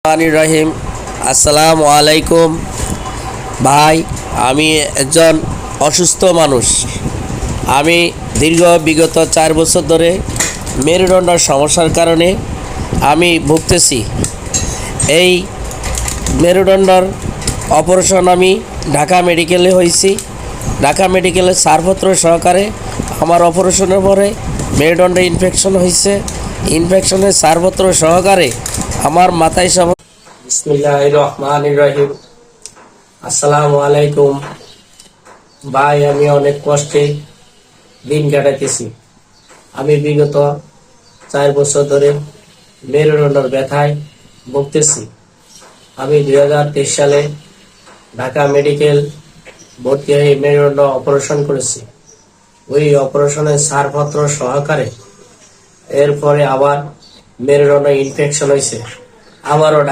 রহিম আসসালামু আলাইকুম ভাই। আমি একজন অসুস্থ মানুষ। আমি বিগত 4 বছর ধরে মেরুদণ্ডের সমস্যার কারণে আমি ভুগতেছি। এই মেরুদণ্ডের অপারেশন আমি ঢাকা মেডিকেলে হয়েছি। ঢাকা মেডিকেলে ছাড়পত্র সহকারে আমার অপারেশনের পরে মেরুদণ্ডে ইনফেকশন হয়েছে। ইনফেকশনের ছাড়পত্র সহকারে আমার মাথায় বিসমিল্লাহির রহমানির রহিম। আসসালামু আলাইকুম ভাই। আমি অনেক কষ্টে দিন কাটাইতেছি। আমি বিগত 4 বছর ধরে মেরুদণ্ডের ব্যথায় ভুগতেছি। আমি 2023 সালে ঢাকা মেডিকেল ভর্তি হয়ে মেরুদণ্ড অপারেশন করেছি। ওই অপারেশনের ছাড়পত্র সহকারে এরপরে আবার মেরুদণ্ডে ইনফেকশন হয়েছে। আবারও